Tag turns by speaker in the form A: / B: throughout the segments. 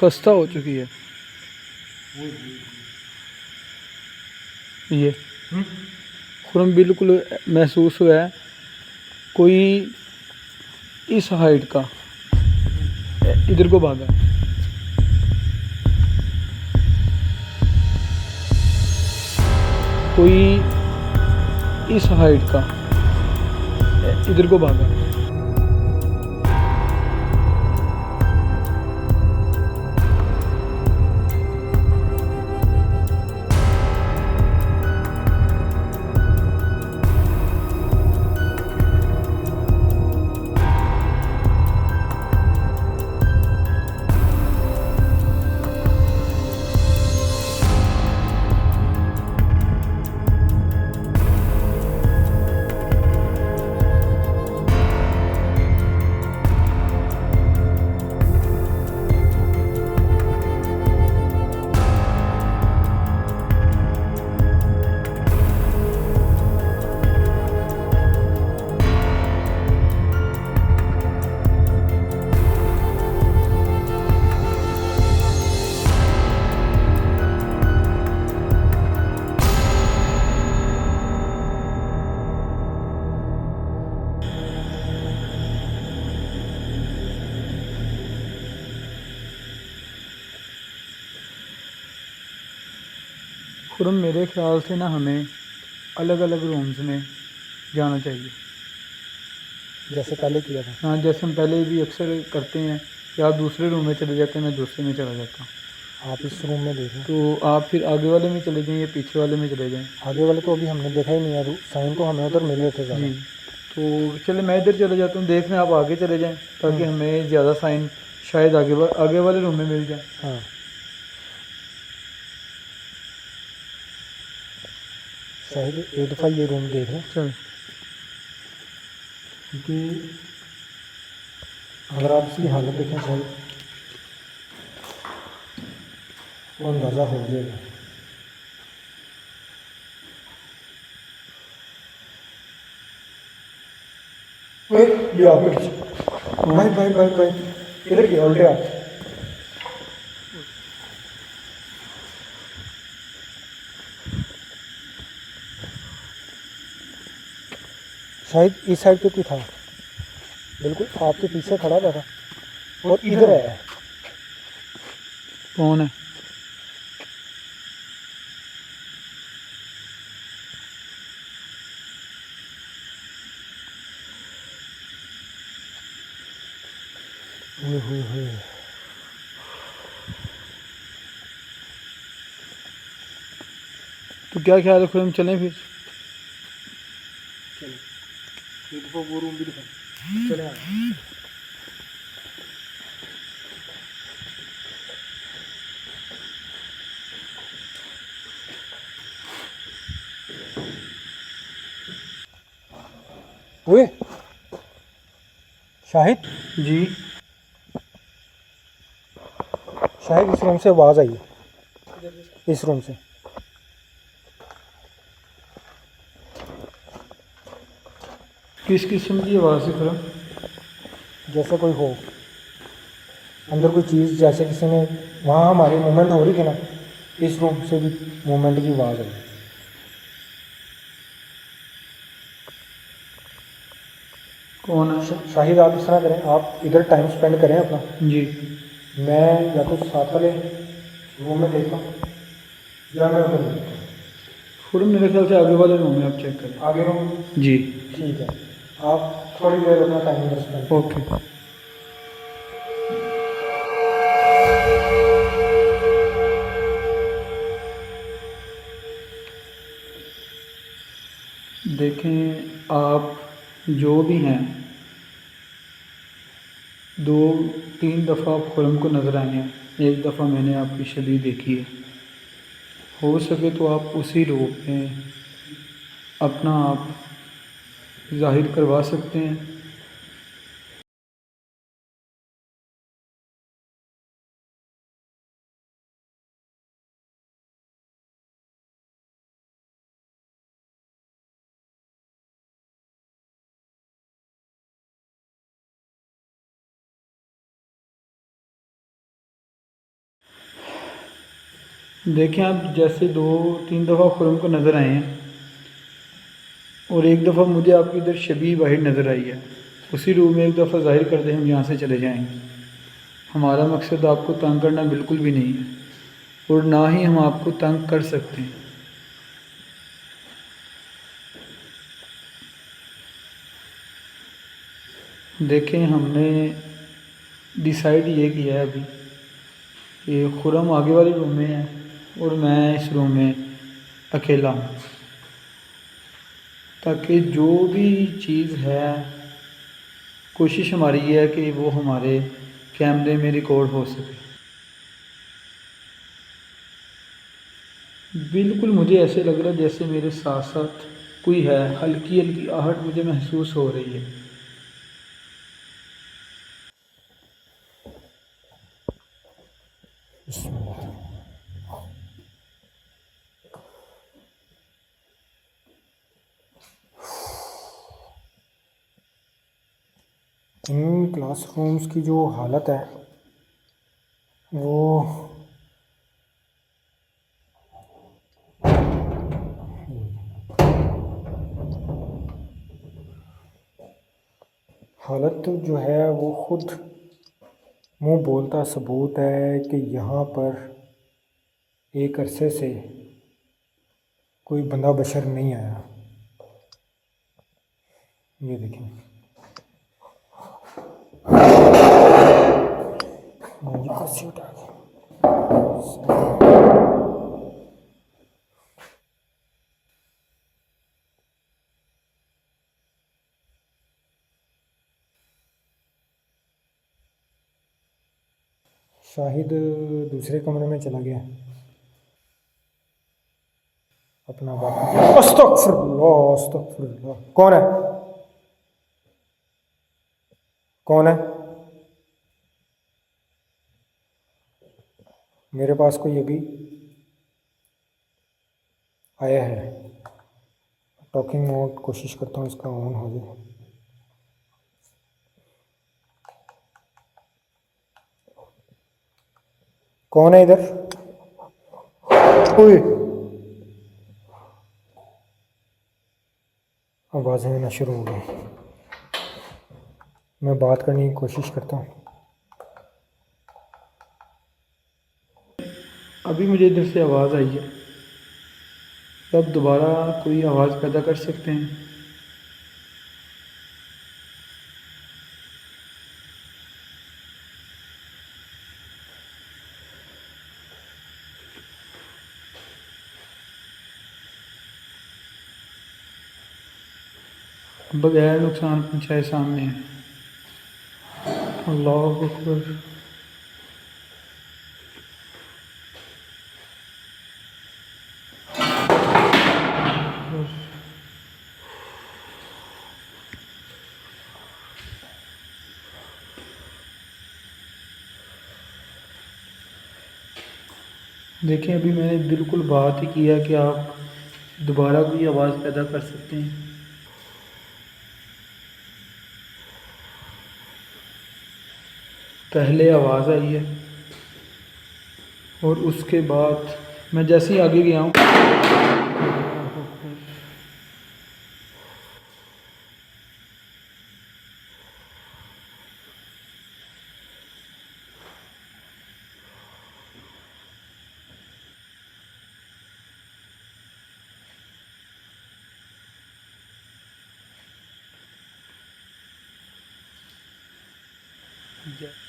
A: खस्ता हो चुकी है ये। खुरम बिल्कुल महसूस हुआ है कोई इस हाइट का इधर को भागा। कोई इस हाइट का इधर को भागा। खुरम मेरे ख्याल से ना हमें अलग अलग रूम्स में जाना चाहिए,
B: जैसे पहले किया था।
A: हाँ जैसे हम पहले भी अक्सर करते हैं कि आप दूसरे रूम में चले जाते हैं, मैं दूसरे में चला जाता हूँ।
B: आप इस रूम में देखें,
A: तो आप फिर आगे वाले में चले जाएं या पीछे वाले में चले जाएं?
B: आगे वाले तो अभी हमने देखा ही नहीं है, साइन तो हमें उधर मिले थे ज़्यादा।
A: जी, तो चले मैं इधर चले जाता हूँ, देख लें आप आगे चले जाएं ताकि हमें ज़्यादा साइन शायद आगे वाले रूम में मिल जाए।
B: हाँ, शायद 85 ये रूम देख लें,
A: चल
B: क्योंकि अगर आप इसकी हालत देखें शायद वो अंदाज़ा हो जाएगा। ये आपके पीछे भाई भाई भाई भाई इधर की उल्टे आप। शायद इस साइड पे कोई था, बिल्कुल आपके पीछे खड़ा हुआ था और इधर आया।
A: कौन है? तो क्या ख्याल है खुरम चलें फिर?
B: चलो वो रूम भी दिखा, चले आ। ओए शाहिद,
A: जी
B: शाहिद इस रूम से आवाज़ आई है, इस रूम से।
A: किस किस्म की आवाज़ है खुरम?
B: जैसे कोई हो अंदर कोई चीज़, जैसे किसी ने वहाँ हमारी मूवमेंट हो रही थी ना, इस रूम से भी मूवमेंट की आवाज़ आई।
A: कौन है?
B: शाहिद आप इस तरह करें, आप इधर टाइम स्पेंड करें अपना,
A: जी
B: मैं या तो साथ वाले रूम में देखता हूँ या मैं उधर देखता हूँ।
A: खुरम मेरे ख्याल से आगे वाले रूम में आप चेक करें।
B: आगे रूम,
A: जी
B: ठीक है, आप थोड़ी देर अपना टाइम इधर स्पेंड करें।
A: ओके। देखें आप जो भी हैं, 2-3 दफ़ा आप खुरम को नज़र आए हैं, एक दफ़ा मैंने आपकी शक्ल देखी है। हो सके तो आप उसी रूप में अपना आप ज़ाहिर करवा सकते हैं। देखें आप, जैसे 2-3 दफ़ा खुरम को नज़र आए हैं और एक दफ़ा मुझे आपकी इधर शबीह वाहिद नज़र आई है। उसी रूम में एक दफ़ा ज़ाहिर कर दें, हम यहाँ से चले जाएंगे। हमारा मकसद आपको तंग करना बिल्कुल भी नहीं है और ना ही हम आपको तंग कर सकते हैं। देखें, हमने डिसाइड ये किया है अभी कि खुरम आगे वाले रूम में है और मैं इस रूम में अकेला हूँ, ताकि जो भी चीज़ है कोशिश हमारी ये है कि वो हमारे कैमरे में रिकॉर्ड हो सके। बिल्कुल मुझे ऐसे लग रहा है जैसे मेरे साथ साथ कोई है, हल्की हल्की आहट मुझे महसूस हो रही है।
B: इन क्लासरूम्स की जो हालत है वो हालत जो है वो खुद मुंह बोलता सबूत है कि यहाँ पर एक अरसे से कोई बंदा बशर नहीं आया। ये देखें, ये कुर्सी उठा के शाहिद दूसरे कमरे में चला गया अपना बात। अस्तगफिरुल्लाह अस्तगफिरुल्लाह। कौन है? कौन है? मेरे पास कोई अभी आया है। टॉकिंग मोड कोशिश करता हूँ इसका ऑन हो जाए। कौन है इधर? ओए, आवाज़ें आना शुरू हो गई। मैं बात करने की कोशिश करता हूँ।
A: अभी मुझे इधर से आवाज़ आई है, तो अब दोबारा कोई आवाज़ पैदा कर सकते हैं। बगैर नुकसान पहुँचाए सामने है। अल्लाह अकबर। देखें, अभी मैंने बिल्कुल बात ही किया कि आप दोबारा कोई आवाज़ पैदा कर सकते हैं। पहले आवाज़ आई है और उसके बाद मैं जैसे ही आगे गया हूँ,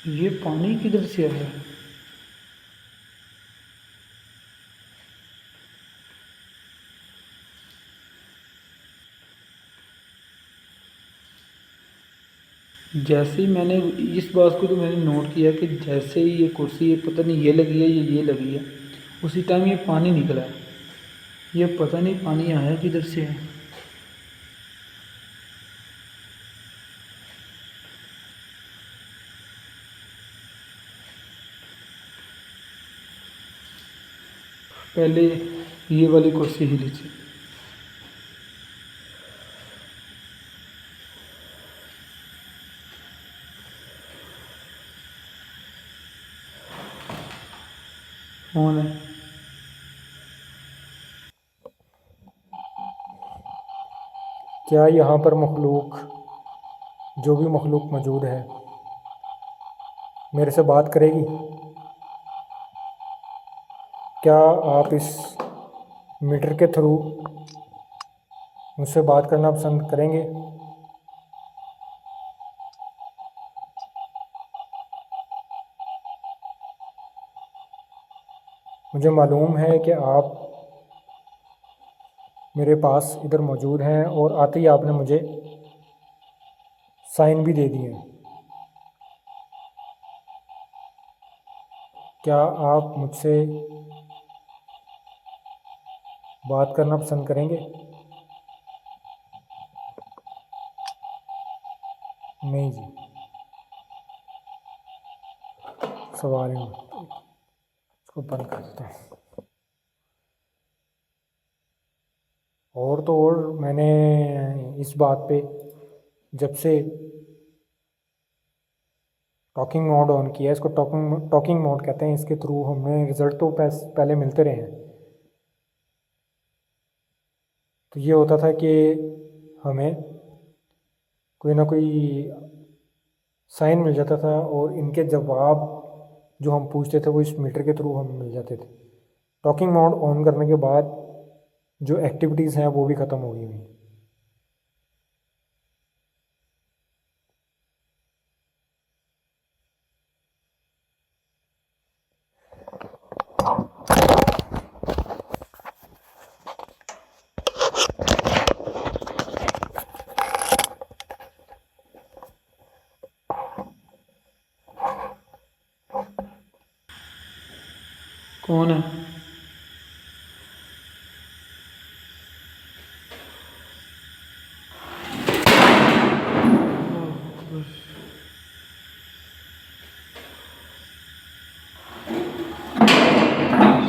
A: ये पानी किधर से आया? जैसे ही मैंने इस बात को तो मैंने नोट किया कि जैसे ही ये कुर्सी, ये पता नहीं ये लगी है ये लगी है, उसी टाइम ये पानी निकला है। ये पता नहीं पानी आया किधर से है। पहले ये वाली कुर्सी हिली थी। कौन है?
B: क्या यहाँ पर मखलूक, जो भी मखलूक मौजूद है, मेरे से बात करेगी? क्या आप इस मीटर के थ्रू मुझसे बात करना पसंद करेंगे? मुझे मालूम है कि आप मेरे पास इधर मौजूद हैं और आते ही आपने मुझे साइन भी दे दिए हैं। क्या आप मुझसे बात करना पसंद करेंगे? नहीं जी, सवाल ही नहीं। इसको बंद कर देता हूँ। और तो और मैंने इस बात पे जब से टॉकिंग मोड ऑन किया है, इसको टॉकिंग मोड कहते हैं, इसके थ्रू हमें रिज़ल्ट तो पहले मिलते रहे हैं। तो ये होता था कि हमें कोई ना कोई साइन मिल जाता था और इनके जवाब जो हम पूछते थे वो इस मीटर के थ्रू हमें मिल जाते थे। टॉकिंग मोड ऑन करने के बाद जो एक्टिविटीज़ हैं वो भी ख़त्म हो गई हुई।
A: कौन है?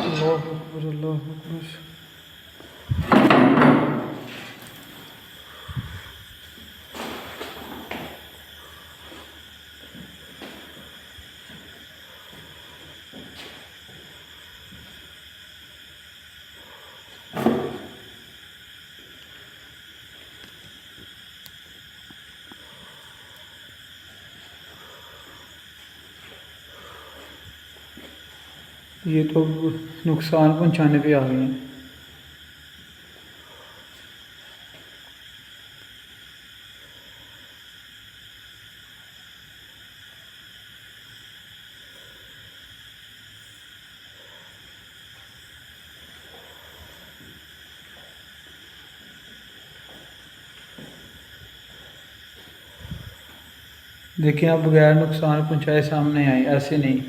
A: अल्लाह अकबर, अल्लाह अकबर। ये तो नुकसान पहुंचाने पे आ गए हैं। देखिए, आप बगैर नुकसान पहुंचाए सामने आए, ऐसे नहीं।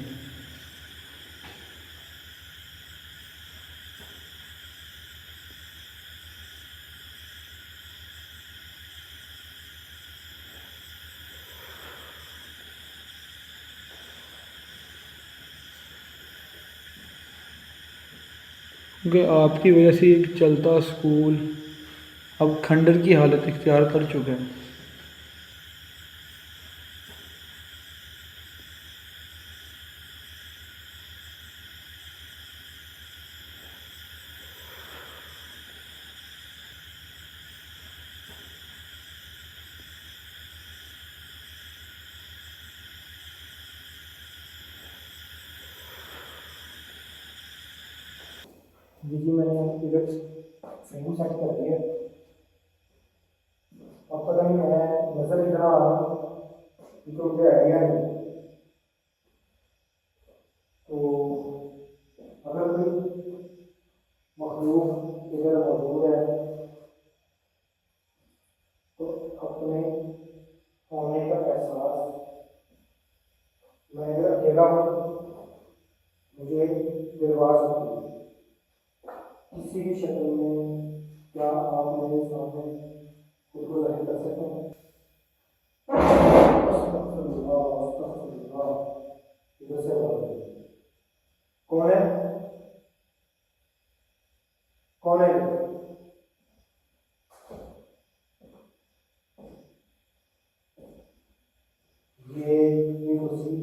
A: क्योंकि आपकी वजह से एक चलता स्कूल अब खंडर की हालत इख्तियार कर चुका है।
B: जी मैंने इधर फ्रेम सेट कर दिया। अब पता नहीं मैं नज़र इतना आ रहा क्योंकि मुझे आइडिया नहीं। तो अगर कोई मखलूक इधर मौजूद है तो अपने होने का एहसास, मैं इधर अकेला हूँ, मुझे दिलवा सकती है किसी भी शक्ल में। क्या आप मेरे सामने खुद को जाहिर कर सकते हैं? अस्तगफिरुल्लाह, अस्तगफिरुल्लाह। इधर से बात करिए। कौन है? कौन है? ये कुर्सी,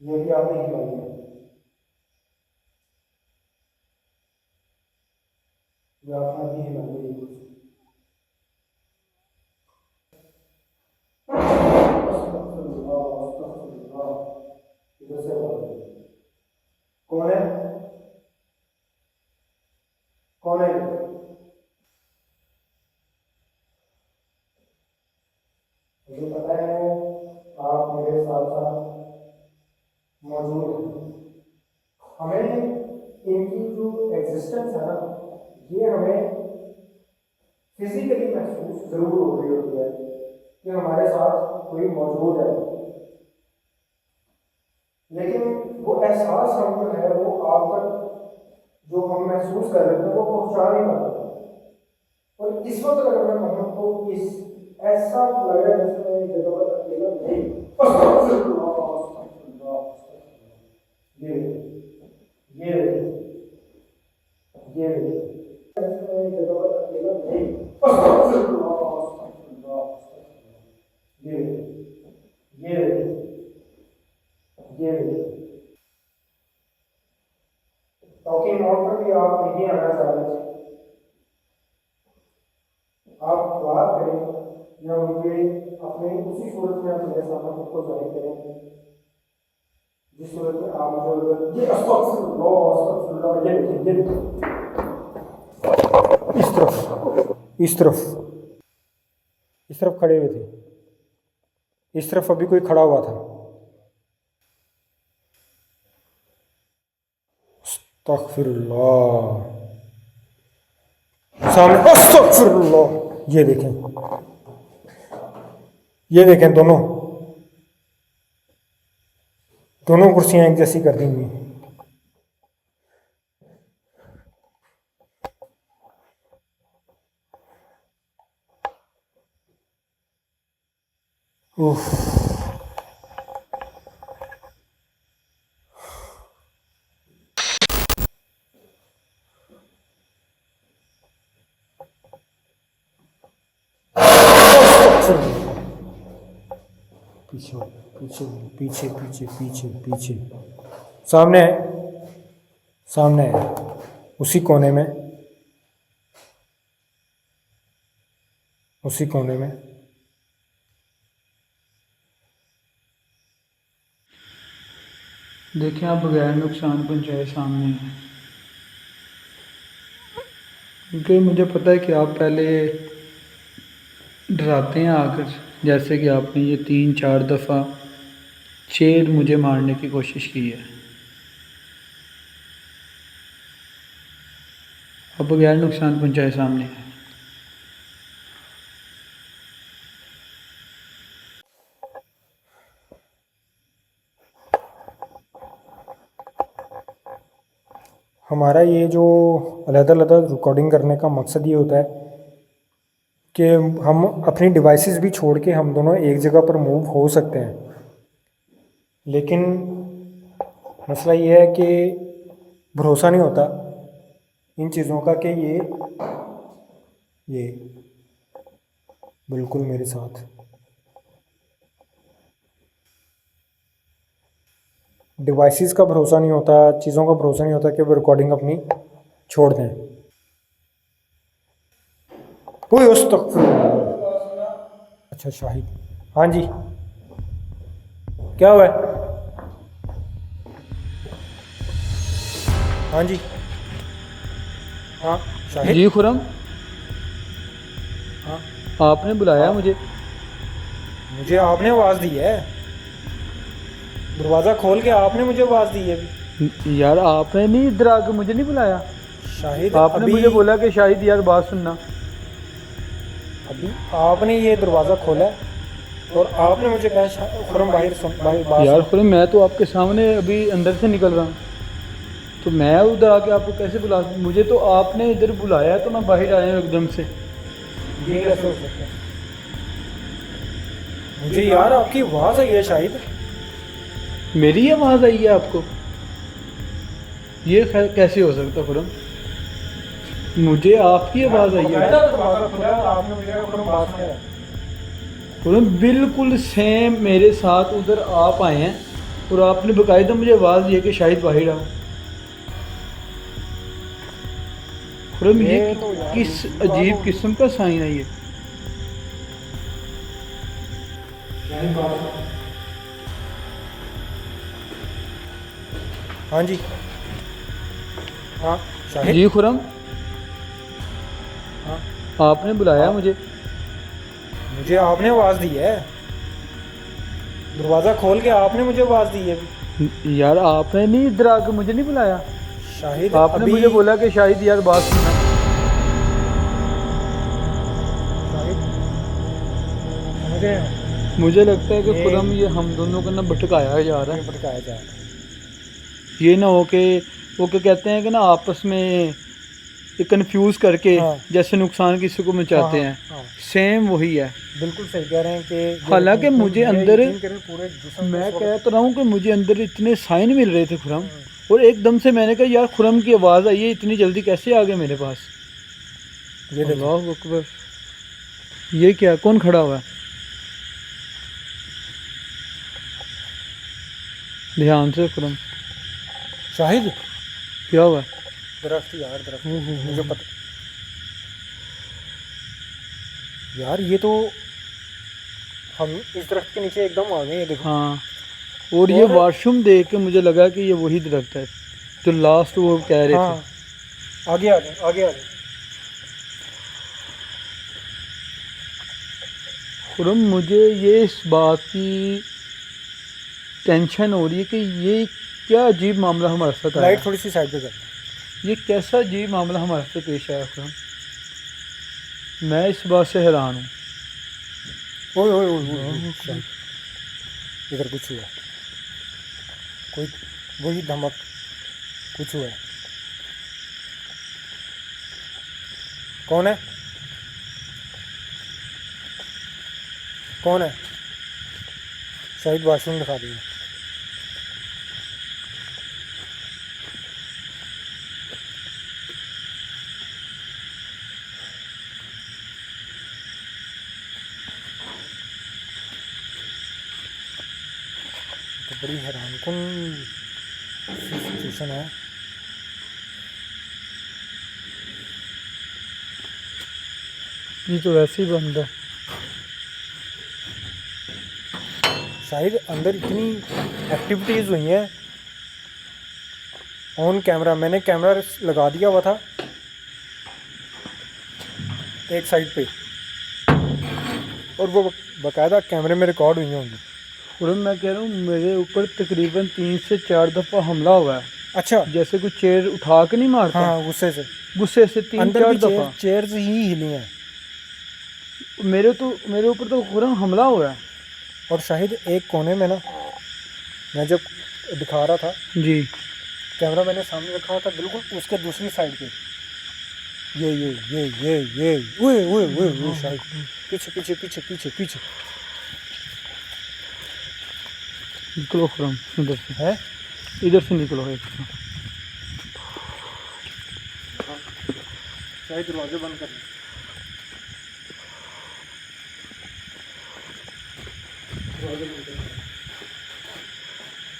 B: ये भी आपने हिलाई है, ये आपने हिलानी हिलानी है कुछ। इधर से कौन है? कौन है? मुझे पता है आप मेरे साथ साथ मौजूद हैं। हमें इनकी जो एग्जिस्टेंस है ना, ये हमें फिजिकली महसूस जरूर हो रही होती है कि हमारे साथ कोई मौजूद है, लेकिन वो एहसास हम जो है वो आप तक जो हम महसूस कर रहे थे वो पहुंचा नहीं पाते। और इस वक्त अगर मैं कहूँ तो इस ऐसा लग रहा है जैसे मैं जगह पर अकेला नहीं। ये ये ये जगह पर अकेला नहीं। ये टॉकिंग मोड पर भी आप नहीं आना चाह रहे थे। आप बात करें या मुझे अपने उसी सूरत में अपने सामने खुद को जाहिर करें जिस सूरत में आप मुझे ये अस्तगफिरुल्लाह ये इस तरफ खड़े हुए थे। इस तरफ अभी कोई खड़ा हुआ था। अस्तगफिरुल्लाह सामने अस्तगफिरुल्लाह। ये देखें दोनों कुर्सियां एक जैसी कर दी हुई। पीछे पीछे पीछे पीछे पीछे पीछे सामने है उसी कोने में
A: देखें आप बगैर नुकसान पहुँचाए सामने हैं, क्योंकि मुझे पता है कि आप पहले डराते हैं आकर, जैसे कि आपने ये 3-4 दफ़ा चेल मुझे मारने की कोशिश की है। अब बगैर नुकसान पहुँचाए सामने है।
B: हमारा ये जो अलग-अलग रिकॉर्डिंग करने का मकसद ये होता है कि हम अपनी डिवाइसेस भी छोड़ के हम दोनों एक जगह पर मूव हो सकते हैं, लेकिन मसला ये है कि भरोसा नहीं होता इन चीज़ों का कि ये बिल्कुल मेरे साथ डिवाइसेस का भरोसा नहीं होता, चीज़ों का भरोसा नहीं होता कि वो रिकॉर्डिंग अपनी छोड़ दें। कोई उस तक अच्छा शाहिद, हाँ जी क्या हुआ है? हाँ जी हाँ शाहिद
A: जी खुरम,
B: हाँ
A: आपने बुलाया मुझे
B: आपने आवाज़ दी है, दरवाज़ा खोल के आपने मुझे आवाज़ दी है अभी।
A: यार आपने नहीं इधर आके मुझे नहीं बुलाया,
B: शाहिद
A: आपने मुझे बोला कि शाहिद यार बात सुनना।
B: अभी आपने ये दरवाज़ा खोला और आपने मुझे कहा खुरम बाहर सुन बात
A: यार खुरम मैं तो आपके सामने अभी अंदर से निकल रहा हूँ, तो मैं उधर आके आपको कैसे बुला, मुझे तो आपने इधर बुलाया तो मैं बाहर आया हूँ एकदम से।
B: ये कैसे हो सकता है? मुझे यार आपकी आवाज़ आई है शाहिद।
A: मेरी आवाज़ आई है आपको? ये कैसे हो सकता खुरम? मुझे आपकी आवाज़ आई है। खुरम बिल्कुल सेम मेरे साथ उधर आप आए हैं और आपने बकायदा मुझे आवाज़ दी है कि शाहिद बाहर आओ। खुरम ये
B: ये तो यार
A: किस
B: दूसरी बात
A: अजीब
B: होगी।
A: किस्म का साइन है ये।
B: हाँ जी। हाँ शाहिद।
A: जी खुरम,
B: हाँ
A: आपने बुलाया
B: आप
A: मुझे।
B: मुझे आपने आवाज़ दी है, दरवाज़ा खोल के आपने मुझे आवाज़ दी है अभी।
A: यार आपने नहीं इधर आके मुझे नहीं बुलाया।
B: शाहिद
A: आपने
B: अभी।
A: मुझे बोला कि शाहिद यार बात सुनना।
B: शाहिद समझ रहे हो,
A: मुझे लगता है कि
B: ये
A: खुरम ये हम दोनों को ना भटकाया जा रहा
B: ये
A: है।
B: भटकाया जा रहा
A: ये ना हो कि वो क्या कहते हैं कि ना आपस में कंफ्यूज करके
B: है। हाँ
A: जैसे नुकसान किसी को
B: हाँ
A: मचाते
B: हाँ
A: हैं,
B: हाँ,
A: सेम वही है।
B: बिल्कुल सही कह रहे हैं कि ये
A: हालांकि मुझे
B: ये
A: अंदर,
B: यकीन करें पूरे जिस्म पे
A: मैं
B: इस
A: कह
B: वक्त।
A: तो रहा हूँ कि मुझे अंदर इतने साइन मिल रहे थे खुरम,
B: हम्म,
A: और एकदम से मैंने कहा यार खुरम की आवाज़ आई है, इतनी जल्दी कैसे आ गए मेरे पास।
B: ये देखें।
A: अल्लाह अकबर, ये क्या, कौन खड़ा हुआ है? ध्यान से खुरम,
B: शाहिद
A: क्या हुआ है?
B: दरख्त यार, दरख्त
A: हम्म।
B: मुझे पता यार, ये तो हम इस दरख्त के नीचे एकदम आ गए, ये देखो।
A: हाँ, और ये
B: और
A: वाशरूम देख के मुझे लगा कि ये वही दरख्त है जो लास्ट वो कह रहे थे।
B: हाँ, आगे आ गए, आगे आ गए।
A: खुरम मुझे ये इस बात की टेंशन हो रही है कि ये क्या अजीब मामला हमारे साथ आया।
B: लाइट थोड़ी सी साइड पे कर।
A: ये कैसा अजीब मामला हमारे साथ पेश आया खुरम, मैं इस बात से हैरान हूँ।
B: ओए ओए ओए ओए ओए, शाहिद इधर कुछ हुआ, कोई वही धमक, कुछ हुआ है। कौन है, कौन है? शाहिद वाशरूम दिखा दिया। तो बड़ी हैरान कुन सिचुएशन है।
A: ये तो वैसे ही बंद है।
B: शायद अंदर इतनी एक्टिविटीज़ हुई हैं ऑन कैमरा। मैंने कैमरा लगा दिया हुआ था एक साइड पे, और वो बाकायदा कैमरे में रिकॉर्ड हुई होंगी।
A: खुरम मैं कह रहा हूँ मेरे ऊपर तकरीबन 3 से 4 दफ़ा हमला हुआ है,
B: अच्छा।
A: जैसे कोई चेयर उठा के नहीं मारता,
B: हाँ, गुस्से से
A: गुस्से से 3
B: अंदर
A: 4
B: भी
A: दफ़ा
B: चेयर्स ही हिली हैं।
A: मेरे ऊपर तो खुरम हमला हुआ है।
B: और शाहिद एक कोने में ना, मैं जब दिखा रहा था,
A: जी,
B: कैमरा मैंने सामने रखा हुआ था, बिल्कुल उसके दूसरी साइड पे ये ओए ओए ओए ओए, शाहिद पीछे पीछे पीछे पीछे पीछे
A: निकलो खुरम, इधर से,
B: है।
A: इधर से निकलो एक।
B: शाहिद दरवाजे बंद कर।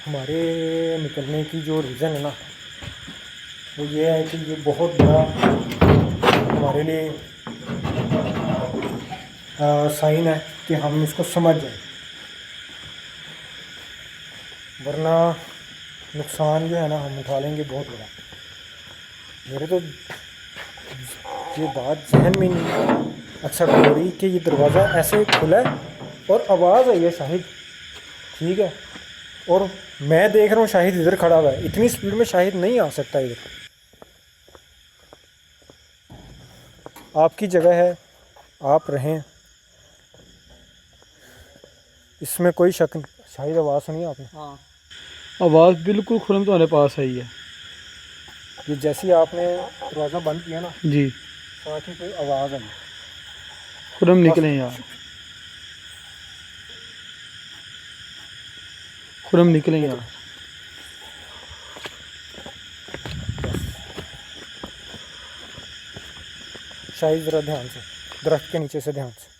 B: हमारे निकलने की जो रीज़न है ना, वो ये है कि ये बहुत बड़ा हमारे लिए साइन है कि हम इसको समझ जाएं, वरना नुकसान जो है ना हम उठा लेंगे बहुत बड़ा। मेरे तो ये बात जहन में नहीं अच्छा हो रही कि ये दरवाज़ा ऐसे खुला है और आवाज़ आई है शाहिद, ठीक है, और मैं देख रहा हूँ शाहिद इधर खड़ा हुआ है। इतनी स्पीड में शाहिद नहीं आ सकता इधर। आपकी जगह है, आप रहें, इसमें कोई शक नहीं। शाहिद आवाज़ सुनी आपने?
A: हाँ, आवाज़ बिल्कुल खुरम तुम्हारे पास आई है।
B: ये जैसे ही आपने दरवाज़ा बंद किया ना,
A: जी,
B: साथ ही कोई आवाज़ आई।
A: खुरम
B: बस
A: निकलें यार, खुरम निकलें यार।
B: शाहिद ज़रा ध्यान से, दरख्त के नीचे से ध्यान से।